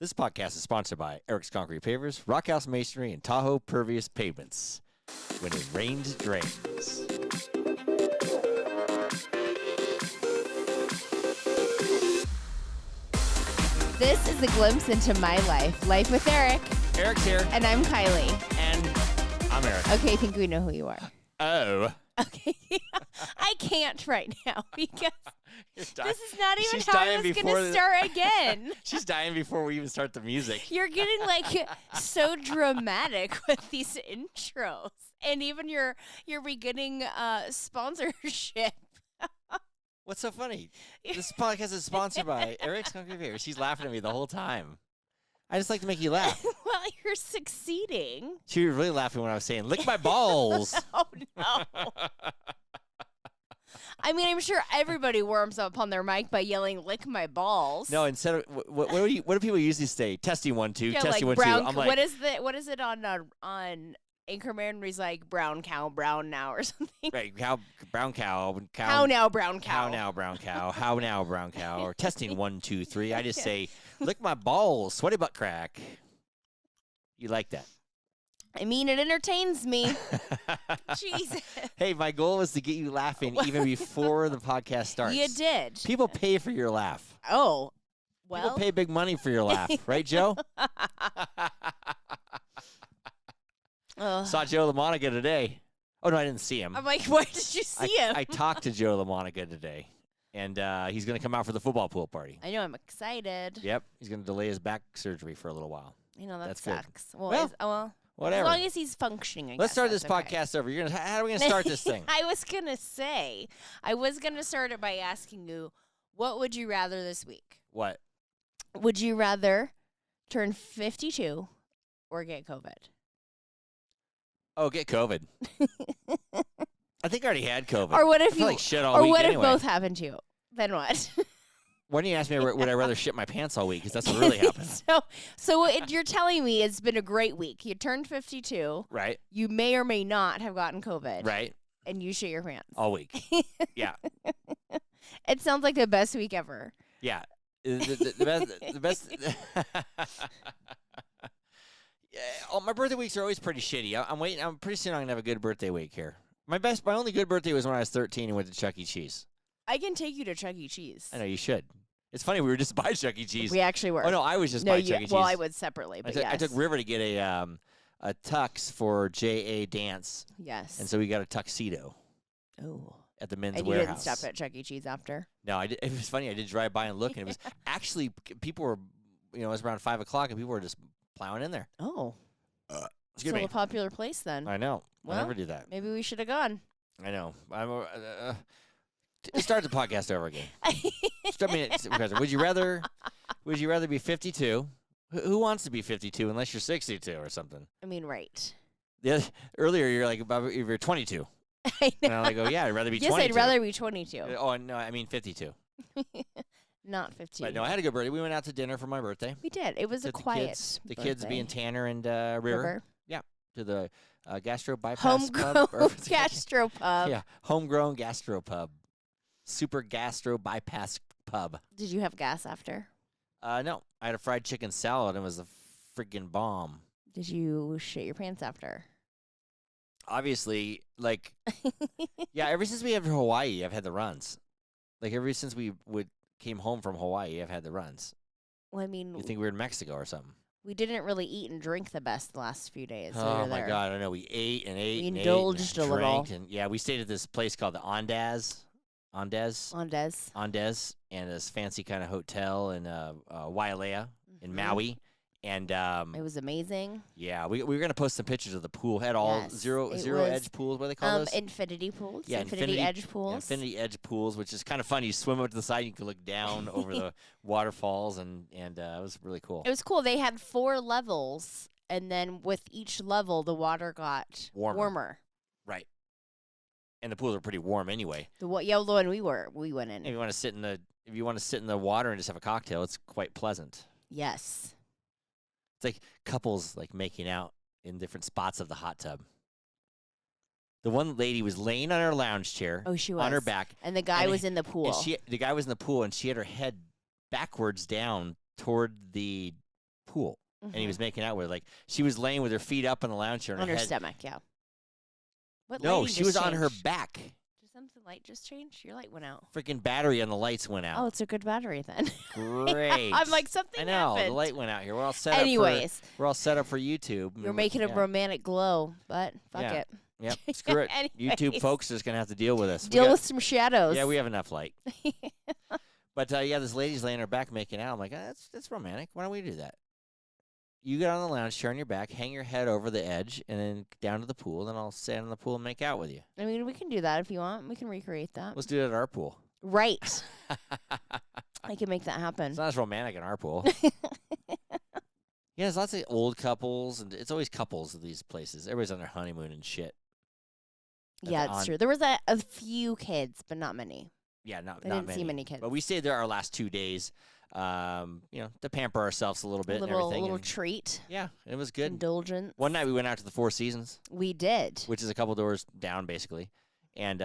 This podcast is sponsored by Eric's Concrete Pavers, Rockhouse Masonry, and Tahoe Pervious Pavements. When it rains, it drains. This is a glimpse into my life. Life with Eric. Eric's here. And I'm Kylie. And I'm Eric. Okay, I think we know who you are. Oh. Okay. I can't right now because this is not even She's how I dying was going before to start again. She's dying before we even start the music. You're getting like so dramatic with these intros. And even your beginning sponsorship. What's so funny? This podcast is sponsored by Eric's Concrete Pavers. She's laughing at me the whole time. I just like to make you laugh. Well, you're succeeding. She was really laughing when I was saying, lick my balls. Oh, no. I mean, I'm sure everybody warms up on their mic by yelling, lick my balls. No, instead of, what do people usually say? Testing 1 2, Yeah, testing like 1 2. brown, I'm like, what is it on Anchorman where he's like, brown cow, brown now or something? right, brown cow. How now, brown cow? How now, brown cow? How now, brown cow? Or testing 1 2 3. I just say, lick my balls, sweaty butt crack. You like that? I mean, it entertains me. Jesus. Hey, my goal was to get you laughing even before the podcast starts. You did. People pay for your laugh. Oh, well. People pay big money for your laugh, right, Joe? Saw Joe LaMonica today. Oh, no, I didn't see him. I'm like, where did you see him? I talked to Joe LaMonica today, and he's going to come out for the football pool party. I know, I'm excited. Yep, he's going to delay his back surgery for a little while. You know, that That's good. sucks. Well, Well, whatever. As long as he's functioning, Let's start guess this that's okay. podcast over. How are we going to start this thing? I was going to start it by asking you, what would you rather this week? What? Would you rather turn 52 or get COVID? Oh, get COVID. I think I already had COVID. Or what I if feel you? like shit all Or week what anyway. if both happened to you? Then what? Why don't you ask me, would I rather shit my pants all week? Because that's what really happened. So you're telling me it's been a great week. You turned 52. Right. You may or may not have gotten COVID. Right. And you shit your pants. All week. Yeah. It sounds like the best week ever. Yeah. The best. Yeah, my birthday weeks are always pretty shitty. I'm waiting. I'm pretty soon I'm gonna have a good birthday week here. My only good birthday was when I was 13 and went to Chuck E. Cheese. I can take you to Chuck E. Cheese. I know you should. It's funny we were just by Chuck E. Cheese. We actually were. Oh no, I was just by Chuck E. Cheese. Well, I would separately, but I took River to get a tux for J.A. dance. Yes. And so we got a tuxedo. Oh. At the men's and you warehouse. didn't stop at Chuck E. Cheese after? No, I did. It was funny. I did drive by and look, and it was actually people were, it was around 5 o'clock, and people were just plowing in there. Oh. Excuse Still me. a popular place then. I know. Well, I never do that. Maybe we should have gone. I know. Start the podcast over again. Would you rather be 52? Who wants to be 52 unless you're 62 or something? I mean, right. Earlier you're like if you're 22. I know. And I'm like, oh yeah, I'd rather be 22. Yes, I'd rather be 22. Oh no, I mean 52. Not 15. But no, I had a good birthday. We went out to dinner for my birthday. We did. It was a quiet The kids being Tanner and River. Yeah, to the gastro bypass homegrown pub. gastropub. Yeah, homegrown gastropub. Super gastro bypass pub. Did you have gas after? No, I had a fried chicken salad and it was a freaking bomb. Did you shit your pants after? Obviously, like, yeah, ever since we have Hawaii, I've had the runs. Like, ever since we came home from Hawaii, I've had the runs. Well, I mean, You think we were in Mexico or something? we didn't really eat and drink the best the last few days. Oh, my God, I know. We ate and ate We and indulged ate and a little. drank. And, yeah, we stayed at this place called the Andes, Andes. and this fancy kind of hotel in Wailea in Maui. And It was amazing. yeah, we were gonna post some pictures of the pool. Had all Yes, zero it edge was, pools. What do they call those? Infinity pools. Yeah, infinity edge pools. Infinity edge pools, which is kind of fun. You swim up to the side, you can look down over the waterfalls, and it was really cool. It was cool. They had 4 levels, and then with each level, the water got warmer. Right. And the pools are pretty warm anyway. The one we went in. If you want to sit in the water and just have a cocktail, it's quite pleasant. Yes. It's like couples like making out in different spots of the hot tub. The one lady was laying on her lounge chair. Oh, she was. On her back. And the guy was in the pool. And the guy was in the pool, and she had her head backwards down toward the pool, and he was making out with her. Like, she was laying with her feet up in the lounge chair. on her head. stomach. Yeah. What No, lighting she just was on her changed? back. Did something light just change? Your light went out. Freaking battery on the lights went out. Oh, it's a good battery then. Great. I'm like, something I know, happened. the light went out here. We're all set Anyways, up we're all set up for YouTube. you're making a romantic glow, but fuck Yeah. it. Yep, screw it. Anyways. YouTube folks are just going to have to deal with us. Deal with some shadows. Yeah, we have enough light. But, yeah, this lady's laying on her back making out. I'm like, that's romantic. Why don't we do that? You get on the lounge chair on your back, hang your head over the edge, and then down to the pool. Then I'll stand in the pool and make out with you. I mean, we can do that if you want. We can recreate that. Let's do it at our pool. Right. I can make that happen. It's not as romantic in our pool. Yeah, there's lots of old couples, and it's always couples at these places. Everybody's on their honeymoon and shit. Yeah, it's true. There was a few kids, but not many. Yeah, not I not didn't many. see many kids. But we stayed there our last 2 days, to pamper ourselves a little bit a and little, everything. a little and treat. yeah, it was good. Indulgence. One night we went out to the Four Seasons, We did. which is a couple doors down, basically. And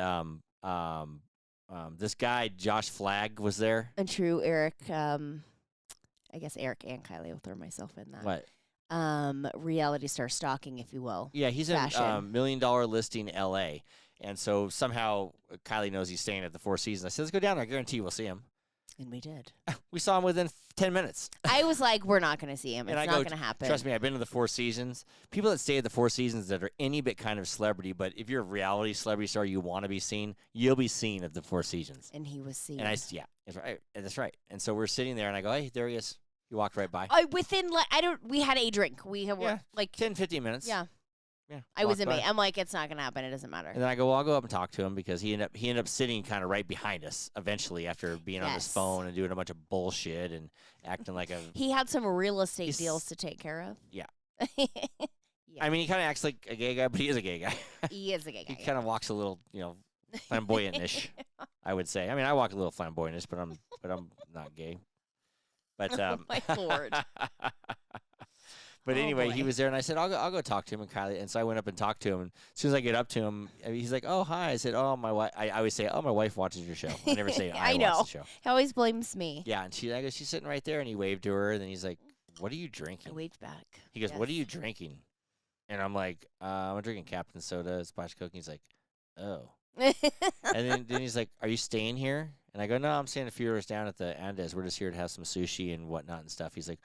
this guy, Josh Flagg, was there. And true, Eric. I guess Eric and Kylie will throw myself in that. What? Reality star stalking, if you will. Yeah, he's in Fashion. $1 million listing L.A. And so somehow Kylie knows he's staying at the Four Seasons. I said, let's go down there. I guarantee we'll see him. And we did. We saw him within 10 minutes. I was like, we're not going to see him. It's And I not go, going to happen. Trust me, I've been to the Four Seasons. People that stay at the Four Seasons that are any bit kind of celebrity, but if you're a reality celebrity star, you want to be seen, you'll be seen at the Four Seasons. And he was seen. And that's right. That's right. And so we're sitting there, and I go, hey, there he is. He walked right by. Within, we had a drink. We have, Yeah. like, 10, 15 minutes. yeah. Yeah. I was walked in by. me. I'm like, it's not going to happen. It doesn't matter. And then I go, well, I'll go up and talk to him because he ended up sitting kind of right behind us eventually after being on his Yes. phone and doing a bunch of bullshit and acting like a. He had some real estate He's- deals to take care of. Yeah. Yeah. I mean, he kind of acts like a gay guy, but he is a gay guy. He is a gay guy. He kind of walks a little, flamboyant-ish, I would say. I mean, I walk a little flamboyant-ish, but I'm not gay. But Oh, my Lord. But Oh, anyway, he boy. was there, and I said, I'll go talk to him and Kylie. And so I went up and talked to him. And as soon as I get up to him, he's like, oh, hi. I said, oh, my wife. I always say, oh, my wife watches your show. I never say I know. watch the show. He always blames me. Yeah, and I go, she's sitting right there, and he waved to her, and then he's like, what are you I drinking? waved back. He goes, what are Yes. you drinking? And I'm like, I'm drinking Captain Soda, Splash Coke. And he's like, oh. And then he's like, are you staying here? And I go, no, I'm staying a few hours down at the Andes. We're just here to have some sushi and whatnot and stuff. He's like,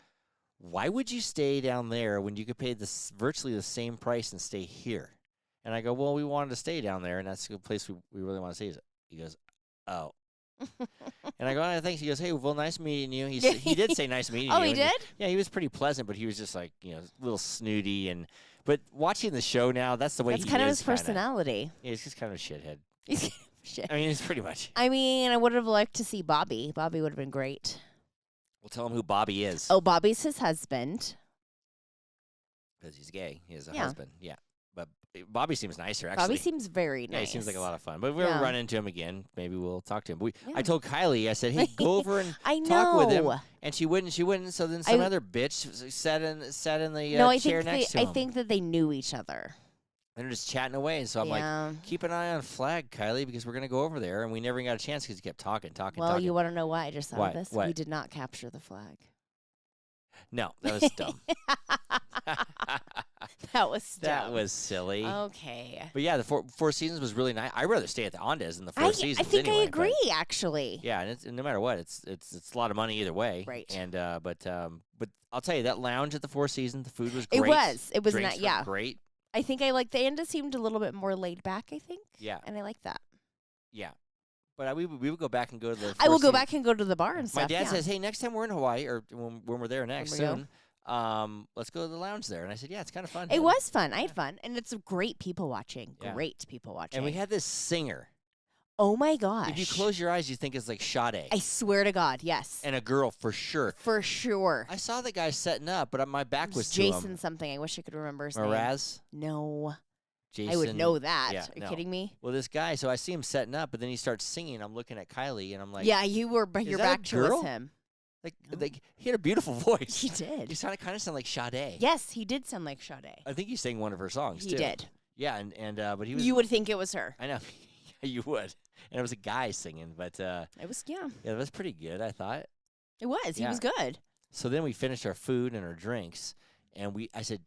why would you stay down there when you could pay virtually the same price and stay here? And I go, well, we wanted to stay down there, and that's the place we really want to stay. He goes, oh. And I go, oh, thanks. He goes, hey, well, nice meeting you. He did say nice meeting you. Oh, he and did? Yeah, he was pretty pleasant, but he was just like, a little snooty. But watching the show now, that's the way That's he kind of is. his personality. Yeah, he's just kind of a shithead. He's kind of shit. I mean, it's pretty much. I mean, I would have liked to see Bobby. Bobby would have been great. We'll tell him who Bobby is. Oh, Bobby's his husband. Because he's gay. He has a Yeah. husband. Yeah. But Bobby seems nicer, actually. Bobby seems very nice. Yeah, he seems like a lot of fun. But if we ever Yeah. run into him again, maybe we'll talk to him. But Yeah. I told Kylie, I said, hey, go over and I know. talk with him. And she wouldn't. So then some I- other bitch sat in the No, I chair think next to I him. think that they knew each other. And they're just chatting away. And so I'm like, Yeah. keep an eye on Flag, Kylie, because we're going to go over there. And we never got a chance because he kept talking. Well, you want to know why I just thought What? of this? What? We did not capture the flag. No, that was dumb. That was That dumb. was silly. Okay. But yeah, the Four Seasons was really nice. I'd rather stay at the Andes than the Four Seasons. I think anyway, I but- agree, actually. Yeah, and no matter what, it's a lot of money either way. Right. And but I'll tell you that lounge at the Four Seasons, the food was great. It was Drinks not. were Yeah. great. I think I like the Anda seemed a little bit more laid back. I think. Yeah, And I like that. yeah. But we would go back and go to the. I will Four go Seasons. back and go to the bar and My stuff. dad yeah. says, "Hey, next time we're in Hawaii, or when we're there next we go. soon, let's go to the lounge there." And I said, "Yeah, it's kind of fun." It Dad." was fun. I had fun, and it's great people watching. Yeah. Great people watching. And we had this singer. Oh my gosh! If you close your eyes, you think it's like Sade. I swear to God, yes, And a girl for sure. for sure. I saw the guy setting up, but my back It was to Jason him. something. I wish I could remember his name. Mraz? No, Jason. I would know that. yeah, Are you no. kidding me? Well, this guy, so I see him setting up, but then he starts singing. I'm looking at Kylie, and I'm like, Yeah, you were, but is your that a back towards girl? him. like, No. like he had a beautiful voice. He did. He kind of sounded like Sade. Yes, he did sound like Sade. I think he sang one of her songs He too. did. Yeah, and but he was. You would think it was her. I know. You would. And it was a guy singing, but It was, yeah. yeah, it was pretty good. I thought. It was. He Yeah. was good. So then we finished our food and our drinks, and I said,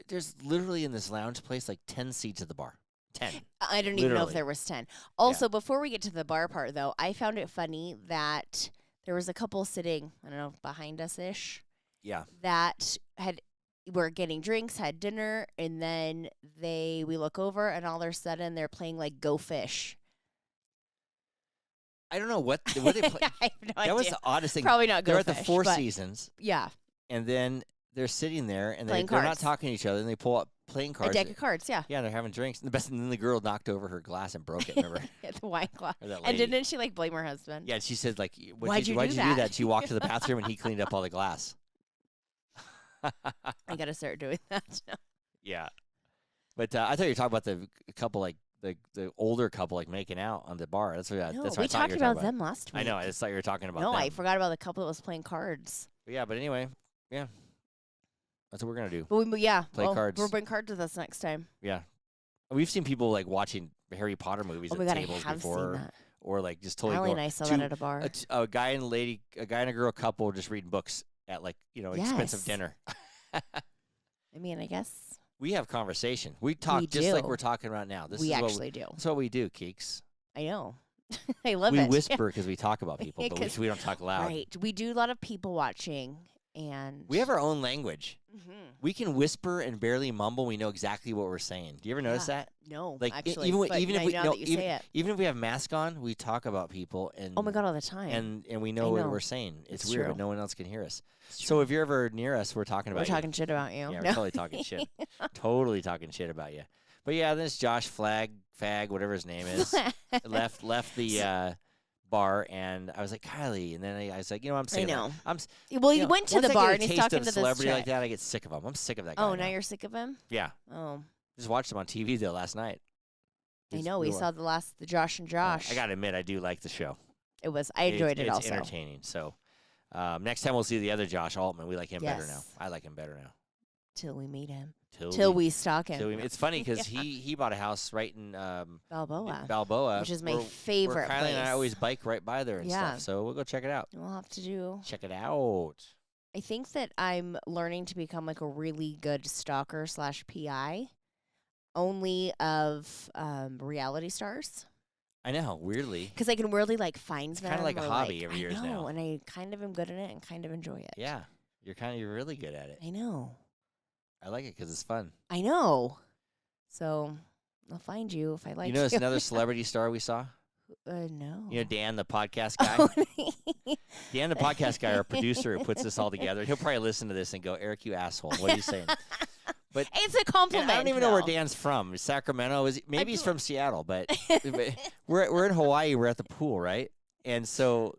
there's literally in this lounge place like 10 seats at the bar. 10. I don't even know if there was 10. Also, before we get to the bar part, though, I found it funny that there was a couple sitting, I don't know, behind us-ish. Yeah. That were getting drinks, had dinner, and then we look over, and all of a sudden they're playing like Go Fish. I don't know what they play. I have no idea. That was the oddest thing. Probably not Go They're Fish. at the Four Seasons. Yeah. And then they're sitting there, and Playing they're not cards. talking to each other, and they pull up playing cards. A deck of cards, yeah. Yeah, they're having drinks. And then the girl knocked over her glass and broke it, remember? Yeah, the wine glass. Or that And lady. didn't she like blame her husband? Yeah, she said, like, Why'd you do do that? She walked to the bathroom, and he cleaned up all the glass. I got to start doing that. Yeah. But I thought you were talking about the couple, like, the older couple, like, making out on the bar. That's what, No, that's what we I thought talked you were talking about them last week. I know. I just thought you were talking about No, them. I forgot about the couple that was playing cards. But yeah, but anyway, yeah. That's what we're going to do. But Play cards. We'll bring cards with us next time. Yeah. We've seen people, like, watching Harry Potter movies Oh my at God, I tables have before. seen that. Or, like, just totally Allie going. and I saw that at a bar. A guy and a girl couple just reading books at, like, expensive Yes. dinner. I mean, I guess We have conversation. We talk just like do. we're talking right now. we actually do. That's what we do, Keeks. I know. I love We it. whisper because we talk about people, but 'Cause- we don't talk loud. Right. We do a lot of people watching, and We have our own language. Mhm. We can whisper and barely mumble. We know exactly what we're saying. Do you ever notice that? No, Like, actually, even but if now we that you say it. even if we have mask on, we talk about people and Oh my God, all the time. and we know what know. we're saying. It's It's weird, true. but no one else can hear us. It's So true. if you're ever near us, we're talking about we're talking shit about you. Yeah, we're No. totally talking shit. Totally talking shit about you. But yeah, then it's Josh Flagg, whatever his name is, left the bar, and I was like, Kylie, and then I was like, I'm sick I of that. know. I'm Well, you know, went to once the I bar get a and he's taste talking of to this celebrity chick. like that, I get sick of him. I'm sick of that guy. Oh, now you're sick of him? Yeah. Oh, Just watched him on TV though last night. I It's know. We real- saw the Josh and Josh. I gotta admit, I do like the show. I enjoyed it it's also. entertaining. So next time we'll see the other Josh Altman. We like him better now. Yes. I like him better now. Till we meet him. Till Till we stalk him. it's funny because he bought a house right in Balboa. Balboa, Which is my where favorite Kylie and I place. always bike right by there and Yeah. stuff. So we'll go check it out. We'll have to do. Check it out. I think that I'm learning to become like a really good stalker / PI, only of reality stars. I know, weirdly. Because I can really like find It's them. kinda like a or, hobby every years I know, now. and I kind of am good at it and kind of enjoy it. Yeah, you're really good at it. I know. I like it because it's fun. I know. So I'll find you if I like You know, it's another celebrity star we saw. No. You know, Dan, the podcast guy. Dan, the podcast guy, our producer, who puts this all together. He'll probably listen to this and go, "Eric, you asshole! What are you saying?" But it's a compliment. I don't even know where though. Dan's from. Sacramento? Maybe he's do- from Seattle, but we're in Hawaii. We're at the pool, right? And so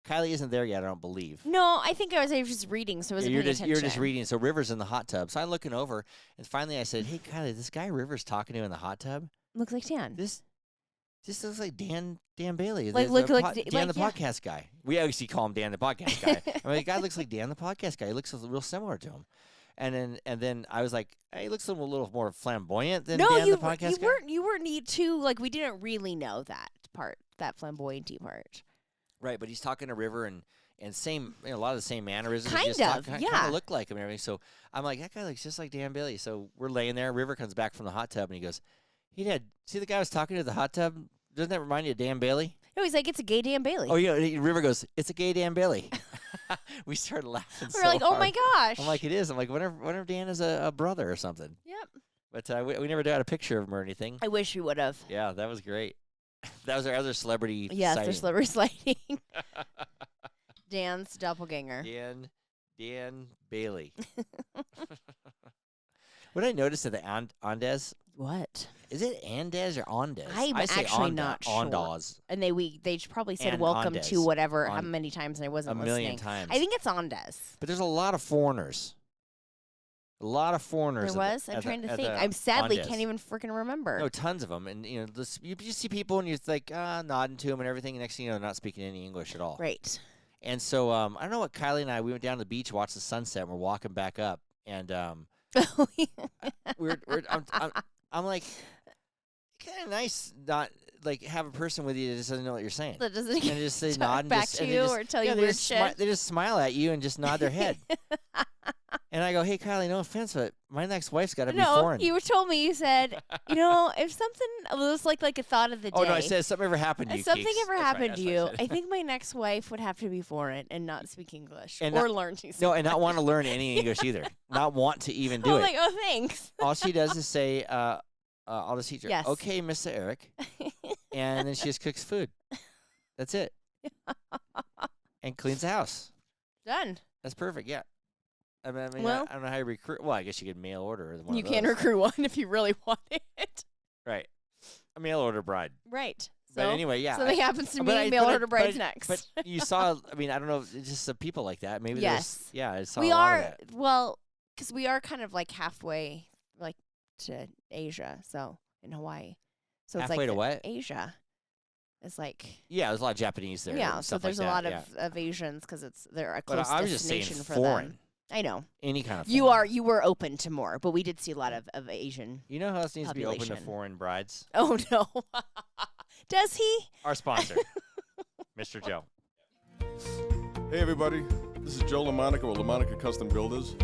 Kylie isn't there yet. I don't believe. No, I think I was just reading, so I wasn't You're paying just attention. reading. So River's in the hot tub. So I'm looking over, and finally I said, "Hey, Kylie, this guy River's talking to in the hot tub. Looks like Dan. This looks like Dan Bailey, Like, the look like po- D- Dan like, the yeah. podcast guy. We actually call him Dan the podcast guy. I mean, the guy looks like Dan the podcast guy. He looks real similar to him. And then I was like, hey, he looks a little more flamboyant than No, Dan you the podcast you guy. weren't. You weren't need to. Like, we didn't really know that part, that flamboyanty part. Right, but he's talking to River and same, a lot of the same mannerisms. Kind just of, kind yeah. of look like him and everything. So I'm like, that guy looks just like Dan Bailey. So we're laying there. River comes back from the hot tub and he goes, see the guy I was talking to at the hot tub? Doesn't that remind you of Dan Bailey? No, he's like, it's a gay Dan Bailey. Oh, yeah. River goes, it's a gay Dan Bailey. We started laughing. We're so like, oh hard. my gosh. I'm like, it is. I'm like, whenever Dan is a brother or something. Yep. But we never got a picture of him or anything. I wish we would have. Yeah, that was great. That was our other celebrity. Yes, sighting. there's celebrity sliding. Dan's doppelganger. Dan Bailey. What I noticed at the Andes, What? is it Andes or Andes? I'm I say actually not sure. Andes And they probably said And welcome Andes. to whatever how On- many times and I a wasn't million listening. times. I think it's Andes. But there's a lot of foreigners. A lot of foreigners. There at the- was. I'm at the- trying to at think. the I'm sadly Andes. can't even freaking remember. No, tons of them, and you see people, and you're like nodding to them and everything. And next thing you know, not speaking any English at all. Right. And so I don't know what Kylie and I. We went down to the beach, watched the sunset, and we're walking back up, and I'm like, kind of nice, not like have a person with you that just doesn't know what you're saying. That doesn't And just they talk nod and back just, to and you they just, or tell yeah, you they weird just shit. they just smile at you and just nod their head. And I go, hey, Kylie, no offense, but my next wife's got to be foreign. You told me, you said, if something, it was like a thought of the day. Oh, no, I said, something ever happened to you, If something Keeks. ever That's happened right, to that's you, what I I said. think my next wife would have to be foreign and not speak English And or not- learn to speak No, and not want to learn any English either. Not want to even do I'm it. like, oh, thanks. All she does is say, I'll just teach her, Yes. okay, Mr. Eric. And then she just cooks food. That's it. And cleans the house. Done. That's perfect, yeah. I mean, Well- I don't know how you recruit. Well, I guess you could mail order one You of can those. recruit one if you really want it. Right. A mail order bride. Right. But anyway, yeah. Something happens to but me, I- mail but I- order bride's but- next. But you saw, I mean, I don't know, it's just some people like that. Maybe Yes. there's, yeah, I saw We a lot are, of that. well, because we are kind of like halfway, like to Asia, so in Hawaii. So it's Halfway like to what? Asia. It's like, Yeah, there's a lot of Japanese there. yeah, and so stuff there's like a lot that, yeah. of Asians because they're a But close I was just saying destination for foreign. them. I know. Any kind of You foreign. you were open to more, but we did see a lot of Asian. You know who else needs to be open to population. foreign brides? Oh no. Does he? Our sponsor, Mr. Joe. Hey everybody, this is Joe LaMonica with LaMonica Custom Builders.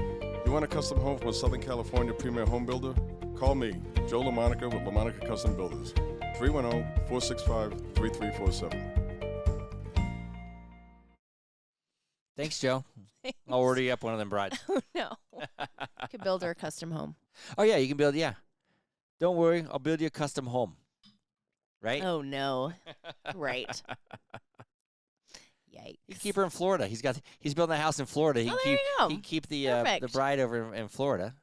You want a custom home from a Southern California premier home builder? Call me, Joe LaMonica with LaMonica Custom Builders. 310-465-3347. Thanks, Joe. I'll order you up one of them brides. Oh no. Could build her a custom home. Oh, yeah, you can build, yeah. Don't worry, I'll build you a custom home. Right? Oh no. Right. Yikes. You can keep her in Florida. He's building a house in Florida. He Oh, can there keep you go. he can keep the Perfect. bride over in Florida.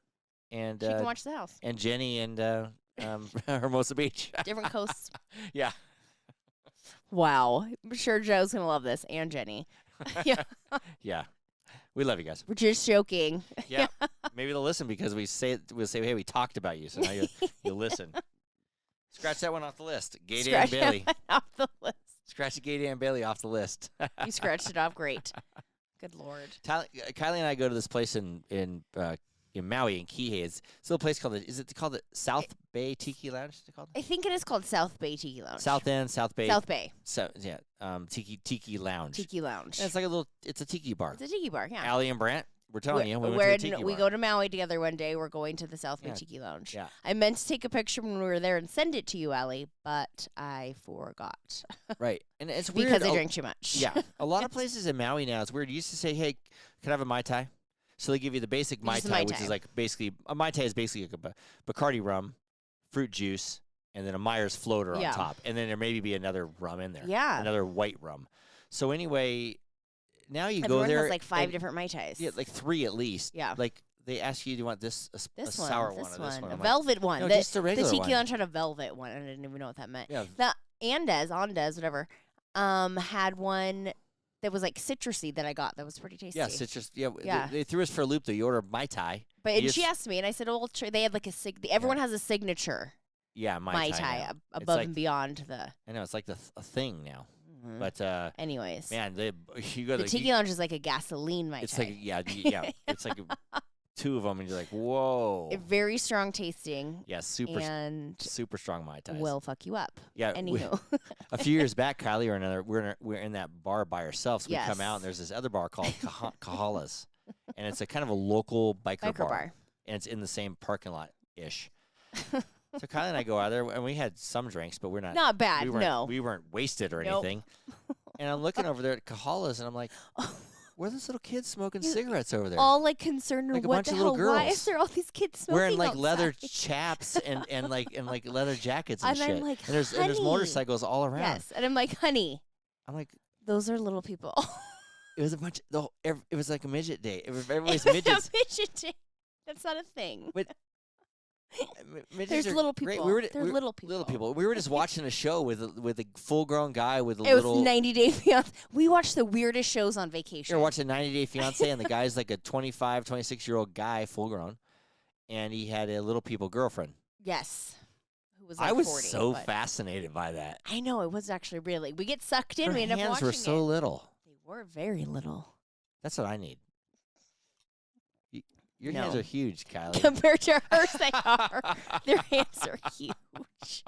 And She can watch the house. and Jenny and Hermosa Beach. Different coasts. Yeah. Wow. I'm sure Joe's gonna love this, and Jenny. Yeah. Yeah. We love you guys. We're just joking. Yeah. Maybe they'll listen because we'll say, hey, we talked about you, so now you'll listen. Scratch that one off the list. Gay Dan Scratch Bailey. that one off the list. Scratch the Gay Dan Bailey off the list. You scratched it off. Great. Good Lord. Kylie and I go to this place in Maui in Kihei. It's a little place called is it called the South Bay Tiki Lounge? Is it called? I think it is called South Bay Tiki Lounge. South End, South Bay. South Bay So yeah, Tiki Lounge. Tiki Lounge. And it's like it's a tiki bar. It's a tiki bar, yeah. Allie and Brant, we're telling you, we went We're to a tiki we bar. go to Maui together one day. We're going to the South Bay Yeah. Tiki Lounge. Yeah. I meant to take a picture when we were there and send it to you, Allie, but I forgot Right, and it's weird. because I drank too much. Yeah, a lot of places in Maui now, it's weird. You used to say, hey, can I have a Mai Tai? So they give you the basic Mai Just a Tai, Mai which Tai. is like basically, a Mai Tai is basically like a Bacardi rum, fruit juice, and then a Myers floater Yeah. on top. And then there maybe be another rum in there. Yeah. Another white rum. So anyway, now you Everyone go there. has like 5 and- different Mai Tais. Yeah, like 3 at least. Yeah. Like they ask you, do you want this, a this sour one, one, this or this one, one? a I'm like, velvet one. no, the, just a regular the Tiki one. Lounge had a velvet one. I didn't even know what that meant. Yeah. The Andes, whatever, had one that was like citrusy that I got. That was pretty tasty. Yeah, citrus. Yeah, Yeah. They threw us for a loop. Though you order Mai Tai. But You and she just- asked me, and I said, "Oh, they had like everyone has a signature Yeah, Mai Mai Tai. Tai now. above like- and beyond the." I know it's like a thing now. Mhm. But Anyways, man, you go the to Tiki Lounge is like a gasoline Mai Tai. it's like yeah, it's like 2 of them, and you're like, whoa. Very strong tasting Yeah, super and super strong Mai Tais. will fuck you up. yeah. Anywho, A few years back, Kylie or another, we're in that bar by ourselves. We come out Yes. and there's this other bar called Kahala's, and it's a kind of a local biker biker bar. and it's in the same parking lot ish. So Kylie and I go out there, and we had some drinks, but we're not. Not bad. we weren't, No. we weren't wasted or Nope. anything. And I'm looking over there at Kahala's, and I'm like, where are those little kids smoking cigarettes over there? All like concerned Like a what bunch the of hell? little Why girls is there all these kids smoking wearing like leather outside? chaps and like leather jackets and, And I'm shit. like, and there's "Honey." motorcycles all around. Yes, and I'm like, honey, I'm like, those are little people. it was a bunch. It was like a midget day. Everybody's It's a midgets. midget day. That's not a thing. Midgets There's are little great. people. We were, They're little people. Little people. We were just watching a show with a full grown guy with a It was little. 90 Day Fiance. We watched the weirdest shows on vacation. You're watching 90 Day Fiance, and the guy's like a 25, 26-year-old guy, full grown, and he had a little people girlfriend. Yes. Who was like I was 40, so but- fascinated by that. I know, it was actually really. We get sucked in. Her We end up hands watching were so it. little. They were very little. That's what I need. Your hands No. are huge, Kylie. Compared to hers, they are. Their hands are huge.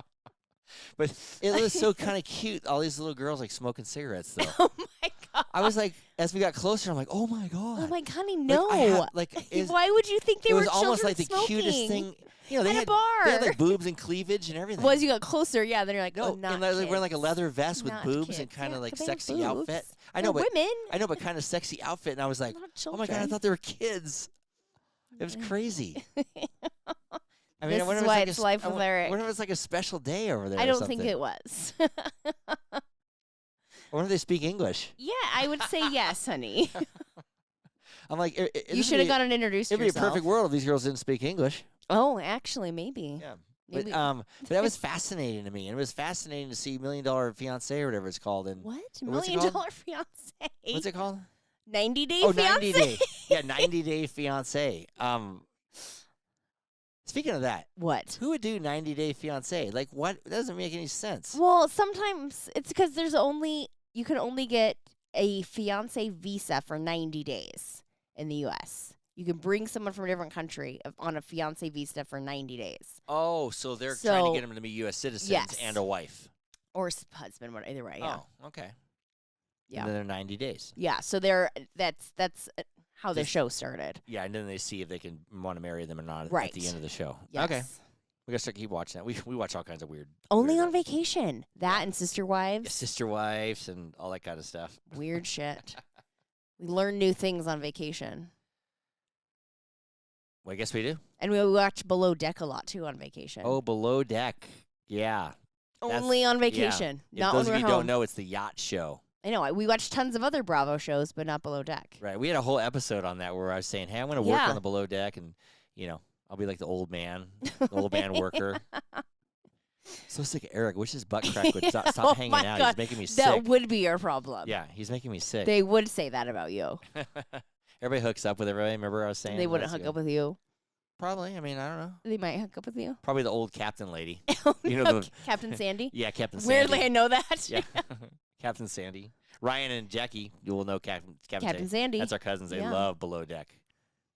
But it was so kind of cute. All these little girls like smoking cigarettes, though. Oh my god. I was like, as we got closer, I'm like, oh my god. Oh my god, Like, no. it's, Why would you think they it were was almost children like the smoking cutest thing. You know, they at a had bar? they had like boobs and cleavage and everything. Well, as you got closer, yeah, then you're like, no, oh, not and they're wearing like a kids. leather vest with Not boobs and kids. kind of Yeah, like 'cause they have sexy outfit. boobs. I They're know, but women. kind of sexy outfit, and I was like, Not oh my god, I children. thought they were kids. It was crazy. I mean, This I wonder is if why like it's a, life I with wonder Eric. if it's like a special day over there. I or don't something. think it was. I wonder if they speak English. Yeah, I would say yes, honey. I'm like, You should have gone and introduced It'd be a yourself. perfect world if these girls didn't speak English. Oh, actually, maybe. Yeah. Maybe. But that was fascinating to me, and it was fascinating to see $1 Million Fiance or whatever it's called. And What? what's it $1 called? Million Fiance? what's it called? 90 Day Oh, Fiance? 90 Day. Yeah, 90 Day Fiance. Speaking of that, What? who would do 90 Day Fiance? Like, what? That doesn't make any sense. Well, sometimes it's because you can only get a fiance visa for 90 days in the U.S. You can bring someone from a different country on a fiance visa for 90 days. Oh, so they're trying to So- get them to be U.S. citizens Yes. and a wife. Or husband, either way, yeah. Oh, okay. Yeah. And then they're 90 days. Yeah, so that's how the Just- show started. Yeah, and then they see if they can want to marry them or not at Right. the end of the show. Yes. Okay. We gotta start keep watching that. We watch all kinds of weird. Only weird, on vacation. That and Sister Wives. sister wives and all that kind of stuff. Weird shit. We learn new things on vacation. Well, I guess we do. And we watch Below Deck a lot too on vacation. Oh, Below Deck. Yeah. that's- Only on yeah. vacation. If Not those when of we're you home. don't know, it's the yacht show. I know. We watch tons of other Bravo shows, but not Below Deck. Right. We had a whole episode on that where I was saying, hey, I'm going to work Yeah. on the Below Deck and, I'll be like the old man worker. So sick of Eric. Wish his butt crack would stop Oh hanging my out. God. He's making me That sick. would be your problem. Yeah, he's making me sick. They would say that about you. Everybody hooks up with everybody. Remember I was saying? They wouldn't That's hook good. up with you. Probably. I mean, I don't know. They might hook up with you. Probably the old captain lady. Oh, You know no, the- Captain Sandy? Yeah, Captain Sandy. Weirdly, I know that. Yeah, Captain Sandy. Ryan and Jackie, you will know Captain Captain Sandy. That's our cousins. They Yeah. love Below Deck.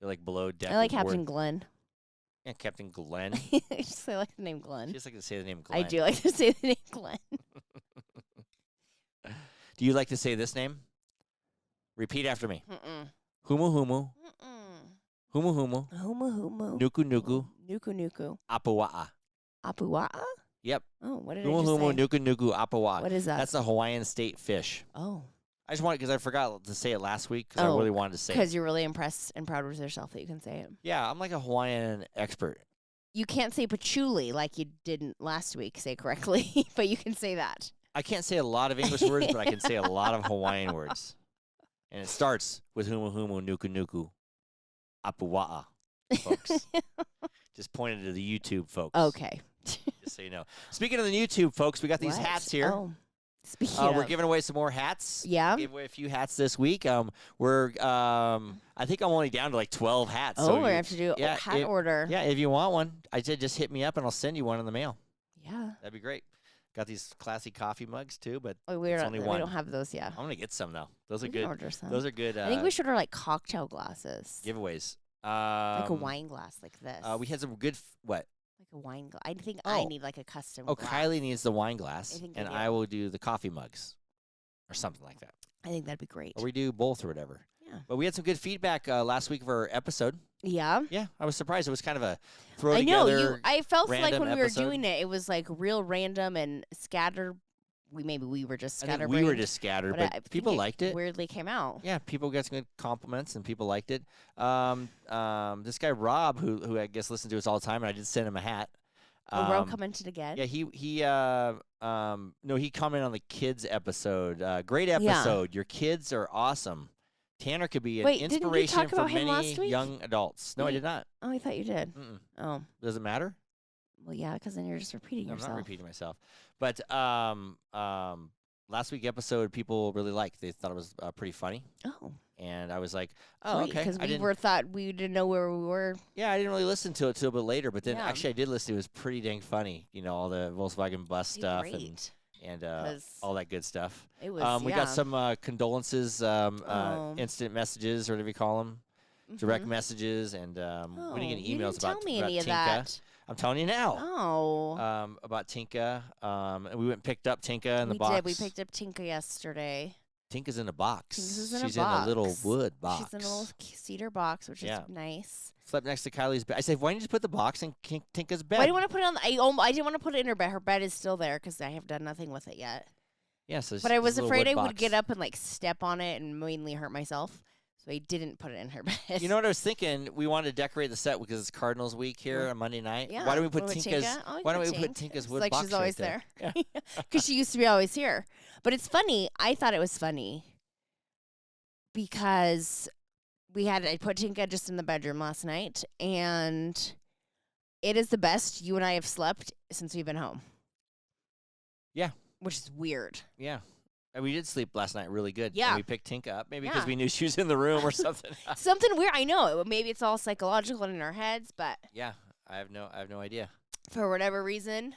They're like Below Deck. I like with Captain word- Glenn. Yeah, Captain Glenn. Just I like the name Glenn. She just like to say the name Glenn. I do like to say the name Glenn. Do you like to say this name? Repeat after me. Mm-mm. Humu humu. Mm-mm. Humu humu. Humu humu. Nuku nuku. Nuku nuku. Apawa'a. Apua'a? Yep. Oh, what did I Humu just humu. say? Nuku nuku. Apawa'a. What is that? That's a Hawaiian state fish. Oh, I just wanted because I forgot to say it last week because I Oh, really wanted to say it. because you're really impressed and proud of yourself that you can say it. Yeah, I'm like a Hawaiian expert. You can't say patchouli like you didn't last week say correctly, but you can say that. I can't say a lot of English words, but I can say a lot of Hawaiian words. And it starts with humu humu nuku nuku apua'a, folks. Just pointed to the YouTube folks. Okay. Just so you know. Speaking of the YouTube folks, we got these What? hats here. Oh. Speaking We're of. giving away some more hats. Yeah. Gave away a few hats this week. I think I'm only down to like 12 hats. Oh, so we're going to you- have to do yeah, a hat it- order. Yeah, if you want one, I said just hit me up and I'll send you one in the mail. Yeah. That'd be great. Got these classy coffee mugs too, but Oh, It's only we one. don't have those yet. I'm gonna get some though. Those are We can good. order some. Those are good. I think we should order like cocktail glasses. giveaways. Like a wine glass like this. We had some good. What? Like a wine glass. I think I Oh. need like a custom Oh, glass. Kylie needs the wine glass, I think I and do. I will do the coffee mugs, or something like that. I think that'd be great. Or we do both or whatever. Yeah. But we had some good feedback last week of our episode. Yeah. Yeah, I was surprised. It was kind of a throw I know together. I felt like random when we were episode. doing it, it was like real random and scattered. We were just I think scatterbrained. we were just scattered, I but think people liked it. Weirdly came out. Yeah, people got some good compliments and people liked it. This guy Rob, who I guess listens to us all the time, and I did send him a hat. Oh, Rob commented again. Yeah, he commented on the kids episode. Great episode. Your kids are awesome. Tanner could be an Wait, didn't you inspiration talk for about him many last week? young adults. No, I Wait. did not. Oh, I thought you did. Mm-mm. Oh, Does it matter? well, yeah, because then you're just repeating I'm yourself. not repeating myself. But last week episode, people really liked. They thought it was pretty funny, Oh, and I was like, oh, okay. Because I didn't. we didn't know where we were. Yeah, I didn't really listen to it till a bit later, but then Yeah. actually I did listen. It was pretty dang funny. You know, all the Volkswagen bus stuff Great. and 'Cause all that good stuff. It was. We got some condolences, Oh. instant messages, or whatever you call them, direct Mhm. message messages, and we Oh, didn't get you emails didn't tell about me about any of Tinka. that. I'm telling you now. Oh. About Tinka. And we went and picked up Tinka in the We box. did. We picked up Tinka yesterday. Tinka's in a box. Tinka's in She's a box. in a little wood box. She's in a little cedar box, which Yeah. is nice. Slept next to Kylie's bed. I said, why don't you just put the box in Tinka's bed? Well, I didn't want to put it on. I didn't want to put it in her bed. Her bed is still there because I have done nothing with it yet. Yeah, so But I was afraid I would box. get up and like step on it and mainly hurt myself. So I didn't put it in her bed. You know what I was thinking? We wanted to decorate the set because it's Cardinals week here on Monday night. Yeah. Why don't we put With Tinka's? Tinka? Oh, Why don't we yeah, put Tink. Tinka's It's wood like box she's always right there. Yeah. Because she used to be always here. But it's funny. I thought it was funny because I put Tinka just in the bedroom last night, and it is the best you and I have slept since we've been home. Yeah. Which is weird. Yeah. And we did sleep last night really good. Yeah. And we picked Tinka up, maybe because Yeah. we knew she was in the room or something. Something weird. I know. Maybe it's all psychological in our heads, but Yeah. I have no idea. for whatever reason,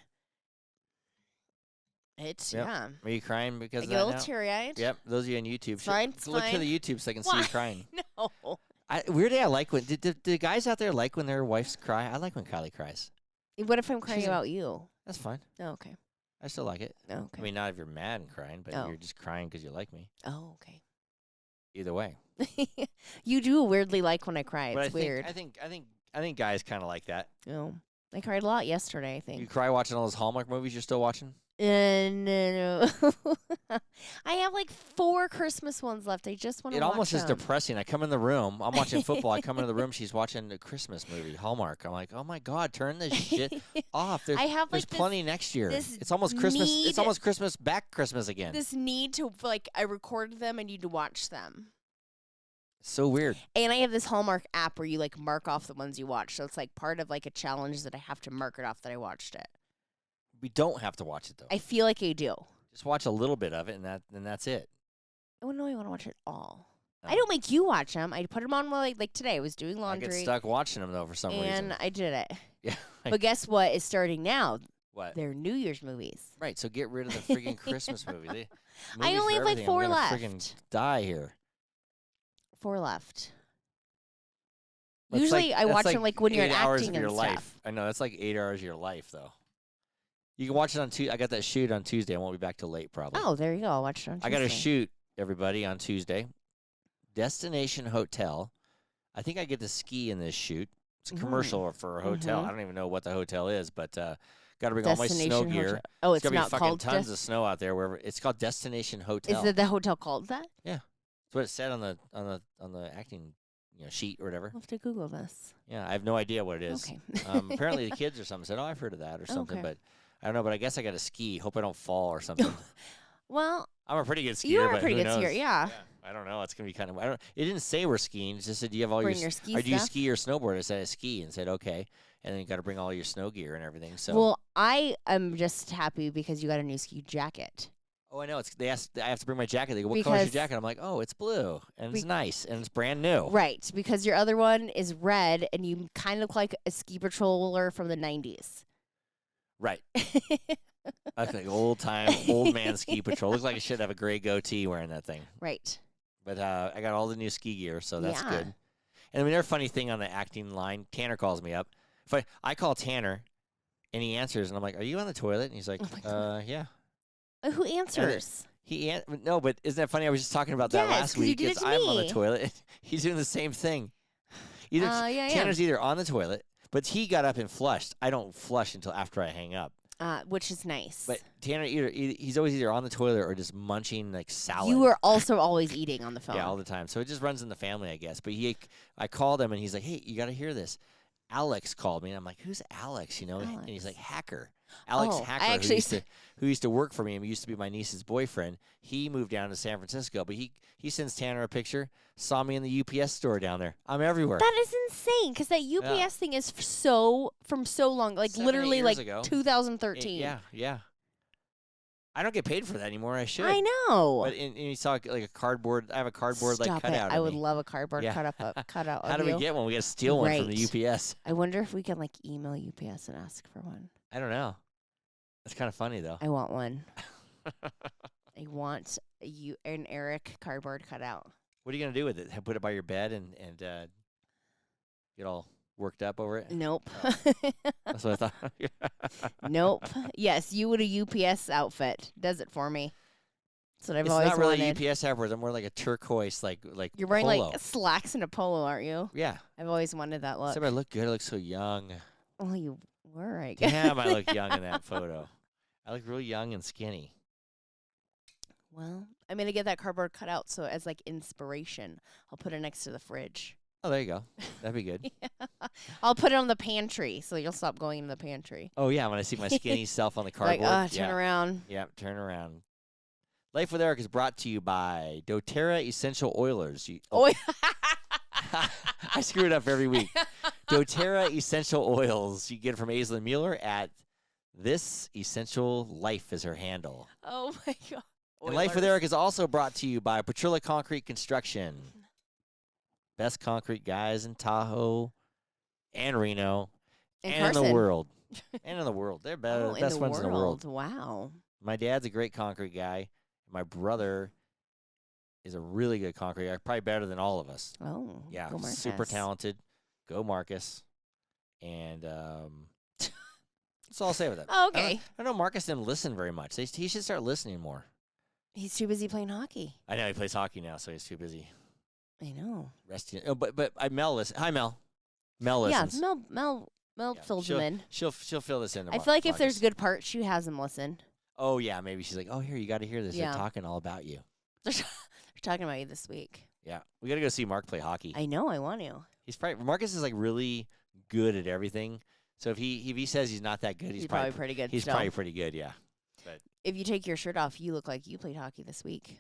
it's, Yep. yeah. Are you crying because I of get a that little now? teary-eyed. Yep. Those of you on YouTube. It's fine, it's Look to fine. the YouTube so I can see you Why? crying. No. Weirdly, I like when did the guys out there like when their wives cry. I like when Kylie cries. What if I'm crying She's a- about you? That's fine. Oh, okay. I still like it. Oh, okay. I mean, not if you're mad and crying, but Oh. you're just crying because you like me. Oh, okay. Either way. You do weirdly like when I cry. But It's weird. I think guys kind of like that. Oh, I cried a lot yesterday, I You think. cry watching all those Hallmark movies you're still watching? No. I have like 4 Christmas ones left. I just want to It almost is them. depressing. I come in the room. I'm watching football. I come into the room. She's watching a Christmas movie, Hallmark. I'm like, oh my God, turn this shit off. There's, I have there's like this, plenty next year. this It's almost Christmas. need- It's almost Christmas back Christmas again. this need to, like, I recorded them. I need to watch them. So weird. And I have this Hallmark app where you like mark off the ones you watch. So it's like part of like a challenge that I have to mark it off that I watched it. We don't have to watch it though. I feel like I do. Just watch a little bit of it, and that's it. Oh no, I want to watch it all. Oh. I don't make you watch them. I put them on while like today. I was doing I laundry. get stuck watching them though for some and reason. I did it. Yeah. But guess what is starting now? What? They're New Year's movies. Right. So get rid of the freaking Christmas movie. I Movies only for have like everything. 4 I'm gonna left. Friggin' die here. 4 left. That's Usually like- I that's watch them like when you're 8 hours acting of your and life. stuff. I know that's like 8 hours of your life though. You can watch it on Tuesday. I got that shoot on Tuesday. I won't be back till late probably. Oh, there you go. I'll watch it on I got to Tuesday. shoot everybody on Tuesday. Destination Hotel. I think I get to ski in this shoot. It's a commercial for a hotel. Mhm. I don't even know what the hotel is, but got to bring all my snow Destination gear. Hotel. Oh, it's It's gonna not be fucking called. tons of snow out there. Wherever it's called Destination Hotel. Is it the hotel called that? That's what it said on the acting sheet or whatever. I'll have to Google this. Yeah, I have no idea what it is. Okay. Apparently the kids or something said, "Oh, I've heard of that or something," Okay. but I don't know. But I guess I got to ski. Hope I don't fall or something. Well, I'm a pretty good skier. you are a but pretty who good knows? skier. Yeah. I don't know. It's gonna be kind of. I don't. It didn't say we're skiing. It just said, "Do you have all Bring your? your ski Or do you stuff? ski or snowboard?" I said, "I ski," and said, "Okay." And then you got to bring all your snow gear and everything. So. Well, I am just happy because you got a new ski jacket. Oh, I know. They asked. I have to bring my jacket. They go, "What color's your Because- jacket?" I'm like, "Oh, it's blue, and it's Be- nice, and it's brand new." Right, because your other one is red and you kind of look like a ski patroller from the 90s. Right. I look like old man ski patrol. Looks like I should have a gray goatee wearing that thing. Right. But I got all the new ski gear, so that's Yeah. good. And I mean, another funny thing on the acting line, Tanner calls me up. If I call Tanner, and he answers, and I'm like, "Are you on the toilet?" And he's like, Oh my God. Yeah." Who answers? No, but isn't that funny? I was just talking about that Yes, last 'cause you week. did it Is to I'm on the me. toilet. He's doing the same thing. Either Yeah, Tanner's either on the toilet, but he got up and flushed. I don't flush until after I hang up. Which is nice. But Tanner he's always either on the toilet or just munching like salad. you are also always eating on the phone. Yeah, all the time. So it just runs in the family, I guess. But I called him and he's like, "Hey, you got to hear this." Alex called me and I'm like, "Who's Alex?" And he's like, "Hacker." Alex Oh, I Hacker, actually who used to work for me and used to be my niece's boyfriend. He moved down to San Francisco, but he sends Tanner a picture. Saw me in the UPS store down there. I'm everywhere. That is insane because that UPS thing is from so long, like 7 or 8 literally years like ago. 2013. Yeah. I don't get paid for that anymore. I should. I know. But and you saw like a cardboard. I have a cardboard Stop like cutout. it. I of would me. love a cardboard Yeah. cutout How of do we you. get one? We got to steal one from the Right. UPS. I wonder if we can like email UPS and ask for one. I don't know. That's kind of funny though. I want one. I want an Eric cardboard cutout. What are you gonna do with it? Put it by your bed and get all worked up over it? Nope. That's what I thought. Nope. Yes, you would a UPS outfit. Does it for me. That's what I've It's always not really wanted. UPS outfit. I'm more like a turquoise, like You're wearing polo. like slacks and a polo, aren't you? Yeah. I've always wanted that look. Except I look good. I look so young. Well, you were, I guess. Damn, I look young in that photo. I look real young and skinny. Well, I'm gonna get that cardboard cut out so as like inspiration. I'll put it next to the fridge. Oh, there you go. That'd be good. Yeah. I'll put it on the pantry so you'll stop going in the pantry. Oh, yeah, when I see my skinny self on the Like, cardboard. turn around. Yeah, turn around. Life with Eric is brought to you by doTERRA Essential Oilers. Oh, I screw it up every week. doTERRA Essential Oils. You get it from Aislinn Mueller at This Essential Life is her handle. oh my God. And Life with Eric is also brought to you by Petrilla Concrete Construction. Best concrete guys in Tahoe and Reno and in the Carson. world. And in the world. They're better, Oh, best ones in the world. Wow. My dad's a great concrete guy. My brother is a really good concrete guy, probably better than all of us. Oh, Yeah, go Marcus. super talented. Go Marcus. And that's all I'll say with that. Oh, okay. I know Marcus didn't listen very much. He should start listening more. He's too busy playing hockey. I know he plays hockey now, so he's too busy I know. resting. Oh, but Mel listens. Hi, Mel. Mel listens. Yeah, Mel Yeah, fills him in. She'll fill this in. I feel like if there's Marcus. good parts, she has him listen. Oh yeah, maybe she's like, oh here, you got to hear this. Yeah. They're talking all about you. They're talking about you this week. Yeah, we got to go see Mark play hockey. I know. I want to. He's probably Marcus is like really good at everything. So if he says he's not that good, he's probably pretty good. He's still. probably pretty good. Yeah. If you take your shirt off, you look like you played hockey this week.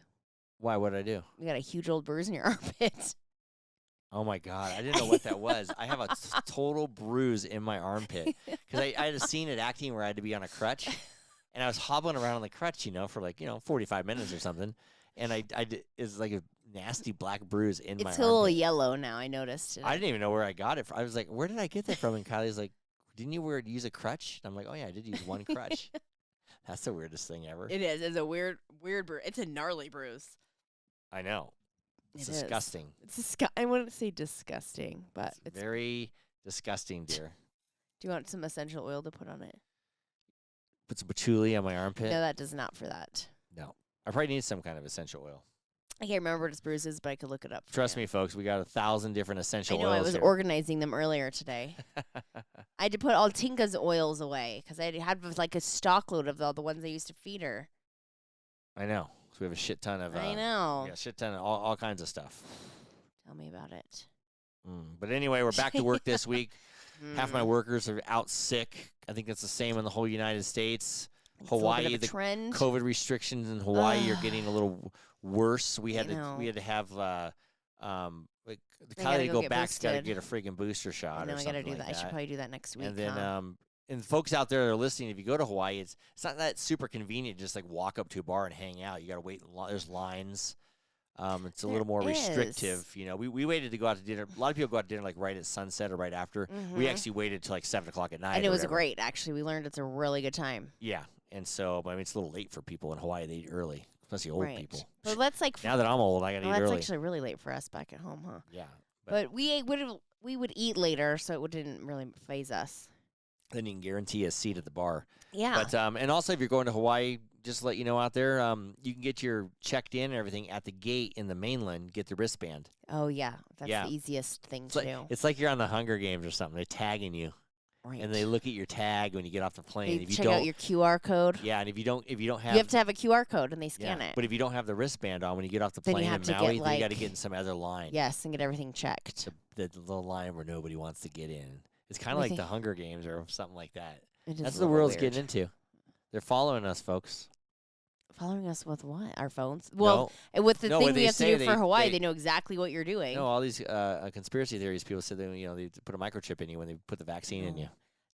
Why? What'd I do? You got a huge old bruise in your armpit. Oh my God, I didn't know what that was. I have a total bruise in my armpit because I had a scene at acting where I had to be on a crutch, and I was hobbling around on the crutch, for like 45 minutes or something, and it's like a nasty black bruise in my It's a little armpit. yellow now. I noticed. I didn't even know where I got it from. I was like, where did I get that from? And Kylie's like, didn't you use a crutch? And I'm like, oh yeah, I did use one crutch. That's the weirdest thing ever. It is. It's a weird bruise. It's a gnarly bruise. I know. It's It is. disgusting. It's I wouldn't say disgusting, but it's. Very disgusting, dear. Do you want some essential oil to put on it? Put some patchouli on my armpit. No, that does not for that. No. I probably need some kind of essential oil. I can't remember what his bruise is, but I could look it up. Trust me, folks, we got 1,000 different essential I know. oils I was here. organizing them earlier today. I had to put all Tinka's oils away because I had like a stock load of all the ones I used to feed her. I know. So we have a shit ton of. I know. Yeah, a shit ton of all kinds of stuff. Tell me about it. But anyway, we're back to work this week. Half my Mm. workers are out sick. I think that's the same in the whole United States. It's a little bit Hawaii, of a the trend. COVID restrictions in Hawaii are Ugh. getting a little worse. We had I know. to have like the I gotta Kylie to go go get back's got to boosted. get a freaking booster shot. I know. or I something gotta do like that. I should probably do that next week. And then huh? and folks out there that are listening, if you go to Hawaii, it's not that super convenient. Just like walk up to a bar and hang out. You got to wait. There's lines. It's a little more There restrictive. is. We waited to go out to dinner. A lot of people go out to dinner like right at sunset or right after. We Mhm. actually waited till like 7:00 at night. And it or was whatever. great, actually. We learned it's a really good time. Yeah, and so but, I mean it's a little late for people in Hawaii. They eat early, especially old right. people. But that's like. Now that I'm old, I gotta well, eat that's early. actually really late for us back at home, huh? Yeah, But we would eat later, so it didn't really phase us. then you can guarantee a seat at the bar. Yeah. But and also if you're going to Hawaii, just to let you know out there, you can get your checked in and everything at the gate in the mainland. Get the wristband. Oh yeah, that's Yeah. the easiest thing It's to like, do. it's like you're on the Hunger Games or something. They're tagging you, Right. and they look at your tag when you get off the plane. They If you check don't, out your QR code. yeah, and if you don't have, You have to have a QR code, and they scan yeah, it. but if you don't have the wristband on when you get off the Then you plane have in to get, Maui, then you got to like- get in some other line. Yes, and get everything checked. The line where nobody wants to get in. It's kind of like Everything- the Hunger Games or something like that. It is That's a the little world's weird. getting into. They're following us, folks. Following us with what? Our phones? Well, with the No, thing what we they have to say, do for Hawaii, they- they know exactly what you're doing. no, all these conspiracy theories. People said they put a microchip in you when they put the vaccine in you.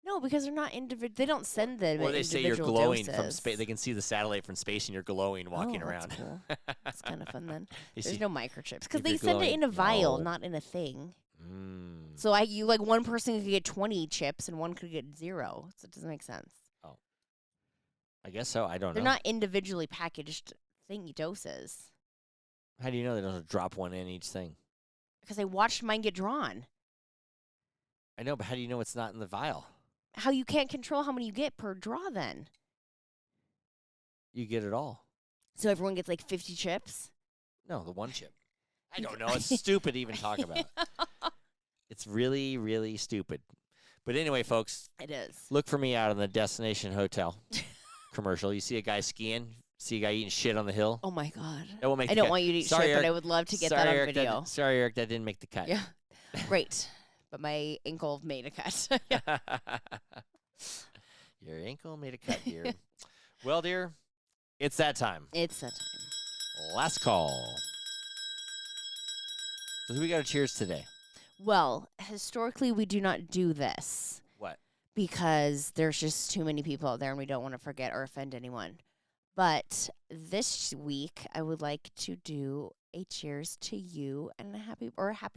No, because they're not individual. They don't send them. Or they say you're individual glowing from doses. space. They can see the satellite from space, and you're glowing walking Oh, around. That's cool. That's kind of fun then. You There's see- no microchips because if they you're send it glowing- in a vial, No. not in a thing. Mm. So one person could get 20 chips and one could get 0. So it doesn't make sense. I guess so. I don't They're know. not individually packaged doses. How do you know they don't drop one in each thing? Because I watched mine get drawn. I know, but how do you know it's not in the vial? How you can't control how many you get per draw then? You get it all. So everyone gets like 50 chips? No, the one chip. I don't know. It's stupid to even talk about. It's really, really stupid. But anyway, folks, It is. look for me out on the Destination Hotel commercial. You see a guy skiing, see a guy eating shit on the hill. Oh my God. That won't make I the don't cut. want you to eat Sorry, shit, but Eric. I would love to get Sorry, that on Eric, video. Sorry, Eric, that didn't make the cut. Yeah. Great. But my ankle made a cut. Your ankle made a cut, dear. Well, dear, it's that time. It's that time. Last call. So who we got to cheers today? Well, historically, we do not do this What? because there's just too many people out there and we don't want to forget or offend anyone. But this week, I would like to do a cheers to you and a happy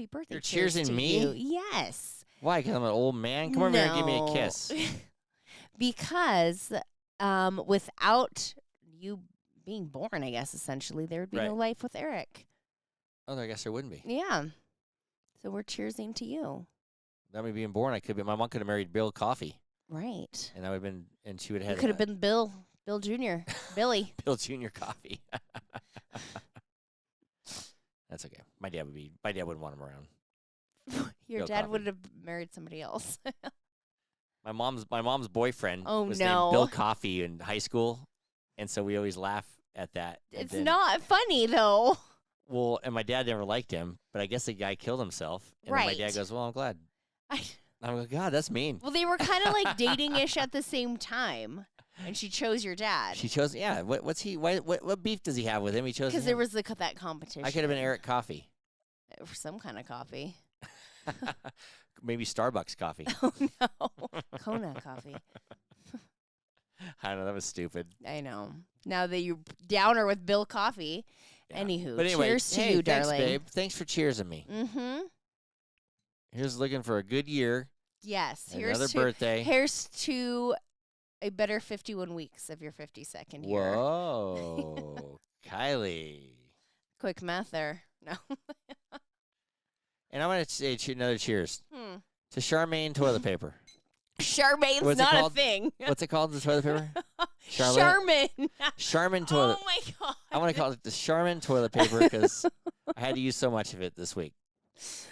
birthday. You're cheers cheersing to me? you. Yes. Why? Because I'm an old man? Come over here and give me a No. kiss. Because without you being born, I guess, essentially, there would be no Right. life with Eric. Oh, I guess there wouldn't be. Yeah. So we're cheersing to you. Without me being born, my mom could have married Bill Coffey, Right. and I would have been, and she would You have could had have been Bill Jr., Billy. Bill Jr. Coffey. That's okay. My dad wouldn't want him around. Your Bill dad Coffey. would have married somebody else. My mom's boyfriend Oh, was no. named Bill Coffey in high school, and so we always laugh at that. And It's then- not funny, though. Well, and my dad never liked him, but I guess the guy killed himself. And then my dad Right. goes, "Well, I'm glad." I, I'm like, God, that's mean. well, they were kind of like dating-ish at the same time, and she chose your dad. She chose, yeah. What's he? What beef does he have with him? He chose Because him. there was that competition. I could have been Eric Coffey. For some kind of coffee. Maybe Starbucks coffee. Oh, no. Kona coffee. I don't know. That was stupid. I know. Now that you're downer with Bill Coffee. Yeah. Anywho, But anyway, cheers to hey, you, thanks, darling. babe. Thanks for cheersing me. Mm-hmm. Here's looking for a good year, Yes. another birthday. Here's to a better 51 weeks of your 52nd year. Whoa, Kylie. Quick math there. No. And I want to say another cheers Hmm. to Charmaine toilet paper. Charmaine's What's it not a called? thing. What's it called? The toilet paper? Charmin. Charmin toilet. Oh, my God. I want to call it the Charmin toilet paper because I had to use so much of it this week.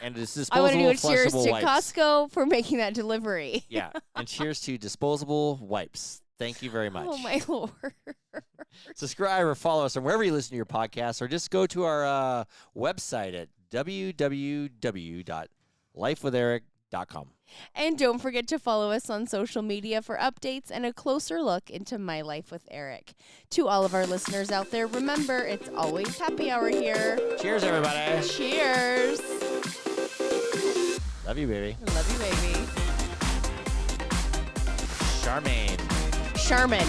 And it's I want to disposable, do a cheers flushable to wipes. Costco for making that delivery. Yeah, and cheers to disposable wipes. Thank you very much. Oh, my Lord. Subscribe or follow us on wherever you listen to your podcasts, or just go to our website at www.lifewitheric.com. And don't forget to follow us on social media for updates and a closer look into my life with Eric. To all of our listeners out there, remember, it's always happy hour here. Cheers, everybody. Cheers. Love you, baby. Love you, baby. Charmaine. Charmin.